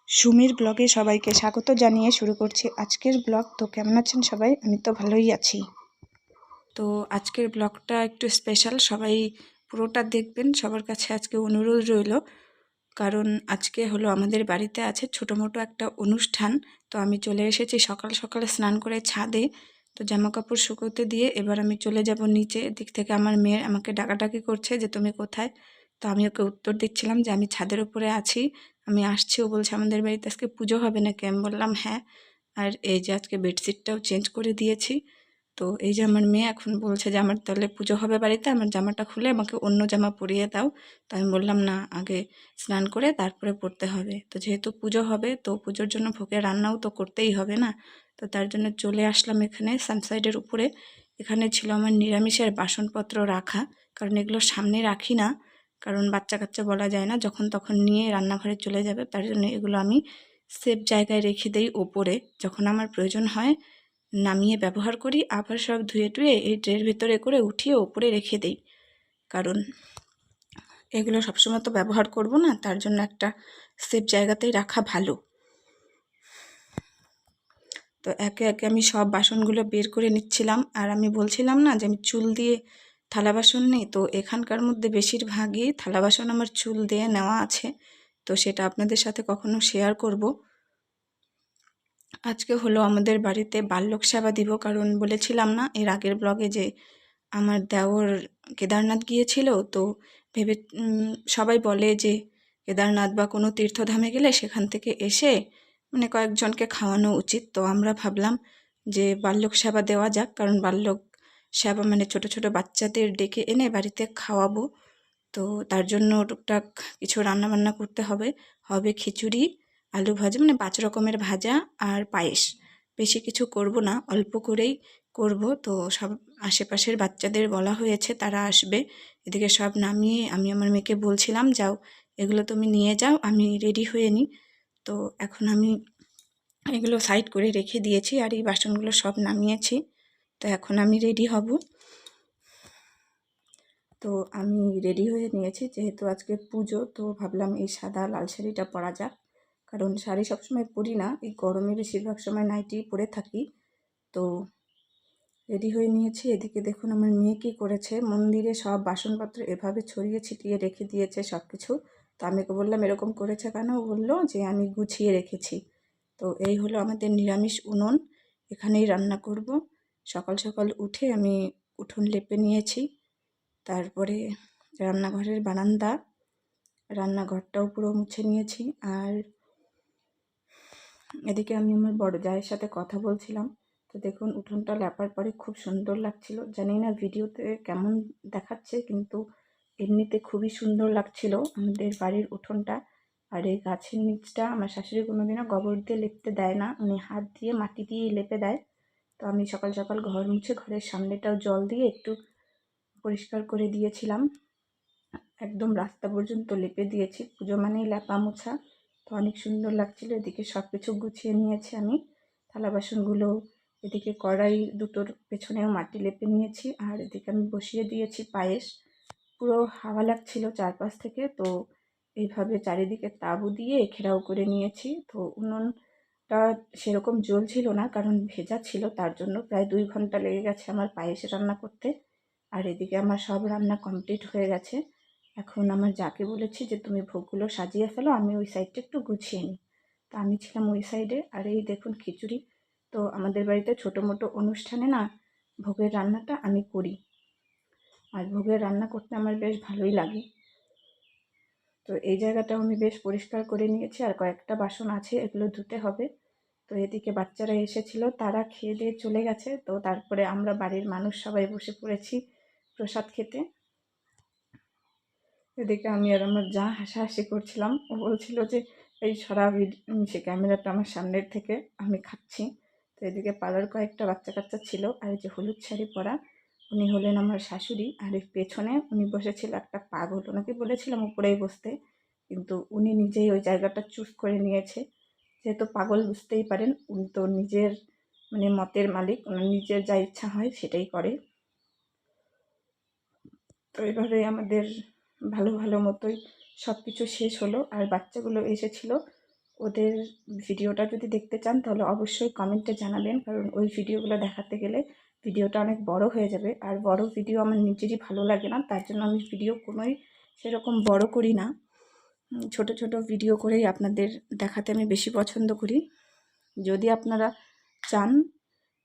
সুমির ব্লগে সবাইকে স্বাগত জানিয়ে শুরু করছি আজকের ব্লগ। তো কেমন আছেন সবাই? আমি তো ভালোই আছি। তো আজকের ব্লগটা একটু স্পেশাল, সবাই পুরোটা দেখবেন। সবার কাছে আজকে অনুরোধ রইল, কারণ আজকে হলো আমাদের বাড়িতে আছে ছোটো মোটো একটা অনুষ্ঠান। তো আমি চলে এসেছি সকাল সকালে স্নান করে ছাদে। তো জামা কাপড় শুকোতে দিয়ে এবার আমি চলে যাব নিচে। এদিক থেকে আমার মেয়ে আমাকে ডাকাডাকি করছে যে তুমি কোথায়। তো আমি ওকে উত্তর দিচ্ছিলাম যে আমি ছাদের উপরে আছি, আমি আসছি। ও বলছে আমাদের বাড়িতে আজকে পুজো হবে নাকি? আমি বললাম হ্যাঁ। আর এই যে আজকে বেডশিটটাও চেঞ্জ করে দিয়েছি। তো এই যে আমার মেয়ে এখন বলছে যে আমার তাহলে পুজো হবে বাড়িতে, আমার জামাটা খুলে আমাকে অন্য জামা পরিয়ে দাও। তো আমি বললাম না, আগে স্নান করে তারপরে পড়তে হবে। তো যেহেতু পুজো হবে, তো পুজোর জন্য ভোগের রান্নাও তো করতেই হবে না। তো তার জন্য চলে আসলাম এখানে সানসাইডের উপরে। এখানে ছিল আমার নিরামিষের বাসনপত্র রাখা, কারণ এগুলো সামনে রাখি না, কারণ বাচ্চা কাচ্চা বলা যায় না, যখন তখন নিয়ে রান্নাঘরে চলে যাবে। তার জন্য এগুলো আমি সেফ জায়গায় রেখে দেই ওপরে। যখন আমার প্রয়োজন হয় নামিয়ে ব্যবহার করি, আবার সব ধুয়ে টুয়ে এই ট্রের ভিতরে করে উঠিয়ে ওপরে রেখে দেই, কারণ এগুলো সবসময় তো ব্যবহার করব না, তার জন্য একটা সেফ জায়গাতেই রাখা ভালো। তো একে একে আমি সব বাসনগুলো বের করে নিচ্ছিলাম। আর আমি বলছিলাম না যে আমি চুল দিয়ে থালা বাসন নিই, তো এখানকার মধ্যে বেশিরভাগই থালা বাসন আমার চুল দিয়ে নেওয়া আছে। তো সেটা আপনাদের সাথে কখনো শেয়ার করব। আজকে হলো আমাদের বাড়িতে বাল্যক সেবা দিব, কারণ বলেছিলাম না এর আগের ব্লগে যে আমার দেওর কেদারনাথ গিয়েছিল। তো ভেবে সবাই বলে যে কেদারনাথ বা কোনো তীর্থধামে গেলে সেখান থেকে এসে মানে কয়েকজনকে খাওয়ানো উচিত। তো আমরা ভাবলাম যে বাল্যক সেবা দেওয়া যাক, কারণ বাল্যক সেবা মানে ছোট ছোট বাচ্চাদের ডেকে এনে বাড়িতে খাওয়াবো। তো তার জন্য টুকটাক কিছু রান্নাবান্না করতে হবে। হবে খিচুড়ি, আলু ভাজা, মানে 5 রকমের ভাজা আর পায়েস। বেশি কিছু করব না, অল্প করেই করব। তো সব আশেপাশের বাচ্চাদের বলা হয়েছে, তারা আসবে। এদিকে সব নামিয়ে আমি আমার মেয়েকে বলছিলাম যাও এগুলো তুমি নিয়ে যাও, আমি রেডি হয়ে নিই। তো এখন আমি এগুলো সাইড করে রেখে দিয়েছি আর এই বাসনগুলো সব নামিয়েছি। তো এখন আমি রেডি হব। তো আমি রেডি হয়ে নিয়েছি, যেহেতু আজকে পুজো, তো ভাবলাম এই সাদা লাল শাড়িটা পরা যাক, কারণ শাড়ি সবসময় পরি না, এই গরমে বেশিরভাগ সময় নাইটি পরে থাকি। তো রেডি হয়ে নিয়েছি। এদিকে দেখুন আমার মেয়ে কী করেছে, মন্দিরে সব বাসনপত্র এভাবে ছড়িয়ে ছিটিয়ে রেখে দিয়েছে সব কিছু। তো আমি ওকে বললাম এরকম করেছে কেন? ও বললো যে আমি গুছিয়ে রেখেছি। তো এই হলো আমাদের নিরামিষ উনুন, এখানেই রান্না করব। সকাল সকাল উঠে আমি উঠোন লেপে নিয়েছি, তারপরে রান্নাঘরের বারান্দা, রান্নাঘরটাও পুরো মুছে নিয়েছি। আর এদিকে আমি আমার বড় জায়ের সাথে কথা বলছিলাম। তো দেখুন উঠোনটা লেপার পরে খুব সুন্দর লাগছিল। জানি না ভিডিওতে কেমন দেখাচ্ছে, কিন্তু এমনিতে খুবই সুন্দর লাগছিল আমাদের বাড়ির উঠোনটা। আর এই গাছের নিচটা আমার শাশুড়ি কোনোদিনও গোবর দিয়ে লেপতে দেয় না, উনি হাত দিয়ে মাটি দিয়েই লেপে দেয়। তো আমি সকাল সকাল ঘর মুছে ঘরের সামনেটাও জল দিয়ে একটু পরিষ্কার করে দিয়েছিলাম, একদম রাস্তা পর্যন্ত লেপে দিয়েছি। পুজো মানেই লেপা মোছা, তো অনেক সুন্দর লাগছিল। এদিকে সব কিছু গুছিয়ে নিয়েছি আমি, থালা বাসনগুলো, এদিকে কড়াই দুটোর পেছনেও মাটি লেপে নিয়েছি। আর এদিকে আমি বসিয়ে দিয়েছি পায়েস। পুরো হাওয়া লাগছিল চারপাশ থেকে, তো এইভাবে চারিদিকে তাঁবু দিয়ে ঘেরাও করে নিয়েছি। তো উনুনটা সেরকম জ্বলছিল না, কারণ ভেজা ছিল, তার জন্য প্রায় 2 ঘন্টা লেগে গেছে আমার পায়েস রান্না করতে। আর এদিকে আমার সব রান্না কমপ্লিট হয়ে গেছে। এখন আমার যাকে বলেছি যে তুমি ভোগগুলো সাজিয়ে ফেলো, আমি ওই সাইডটা একটু গুছিয়ে নিই। তো আমি ছিলাম ওই সাইডে। আর এই দেখুন খিচুড়ি। তো আমাদের বাড়িতে ছোটো মোটো অনুষ্ঠানে না ভোগের রান্নাটা আমি করি, আর ভোগের রান্না করতে আমার বেশ ভালোই লাগে। তো এই জায়গাটাও আমি বেশ পরিষ্কার করে নিয়েছি, আর কয়েকটা বাসন আছে, এগুলো ধুতে হবে। তো এদিকে বাচ্চারা এসেছিল, তারা খেয়ে দিয়ে চলে গেছে। তো তারপরে আমরা বাড়ির মানুষ সবাই বসে পড়েছি প্রসাদ খেতে। এদিকে আমি আর আমার যা হাসাহাসি করছিলাম, ও বলছিল যে এই সরা সে ক্যামেরাটা আমার সামনের থেকে, আমি খাচ্ছি। তো এদিকে পাড়ার কয়েকটা বাচ্চা কাচ্চা ছিল, আর এই যে হলুদ শাড়ি পরা উনি হলেন আমার শাশুড়ি। আর এর পেছনে উনি বসেছিল একটা পাগল, ওনাকে বলেছিলাম উপরেই বসতে, কিন্তু উনি নিজেই ওই জায়গাটা চুজ করে নিয়েছে। যেহেতু পাগল বুঝতেই পারেন, উনি তো নিজের মানে মতের মালিক, ওনার নিজের যা ইচ্ছা হয় সেটাই করে। তো এবারে আমাদের ভালো ভালো মতোই সব কিছু শেষ হলো। আর বাচ্চাগুলো এসেছিল, ওদের ভিডিওটা যদি দেখতে চান তাহলে অবশ্যই কমেন্টে জানাবেন, কারণ ওই ভিডিওগুলো দেখাতে গেলে ভিডিওটা অনেক বড় হয়ে যাবে, আর বড় ভিডিও আমার নিজেরই ভালো লাগে না, তার জন্য আমি ভিডিও কোনোই সেরকম বড় করি না। ছোট ছোট ভিডিও করেই আপনাদের দেখাতে আমি বেশি পছন্দ করি। যদি আপনারা চান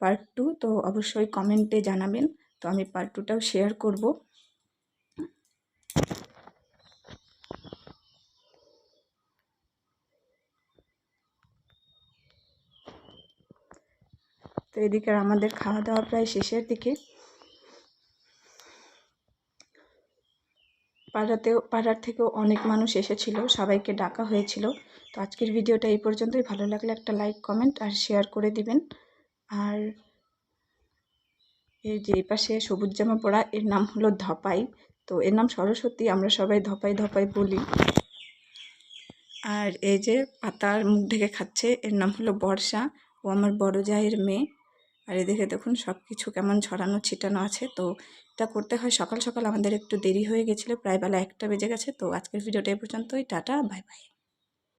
পার্ট 2 তো অবশ্যই কমেন্টে জানাবেন, তো আমি পার্ট 2টাও শেয়ার করব। তো এদিকে আমাদের খাওয়া দাওয়া প্রায় শেষের দিকে। পাড়ার থেকেও অনেক মানুষ এসেছিল, সবাইকে ডাকা হয়েছিল। তো আজকের ভিডিওটা এই পর্যন্তই। ভালো লাগলে একটা লাইক, কমেন্ট আর শেয়ার করে দিবেন। আর এই যে এই পাশে সবুজ জামা পরা, এর নাম হলো ধপাই। তো এর নাম সরস্বতী, আমরা সবাই ধপাই ধপাই বলি। আর এই যে পাতার মুখ ঢেকে খাচ্ছে, এর নাম হলো বর্ষা, ও আমার বড় জায়ের মেয়ে। আর এদিকে দেখুন সব কিছু কেমন ছড়ানো ছিটানো আছে। তো এটা করতে হয় সকাল সকাল, আমাদের একটু দেরি হয়ে গেছিলো, প্রায় বেলা 1টা বেজে গেছে। তো আজকের ভিডিওটা এই পর্যন্তই। Tata, bye bye.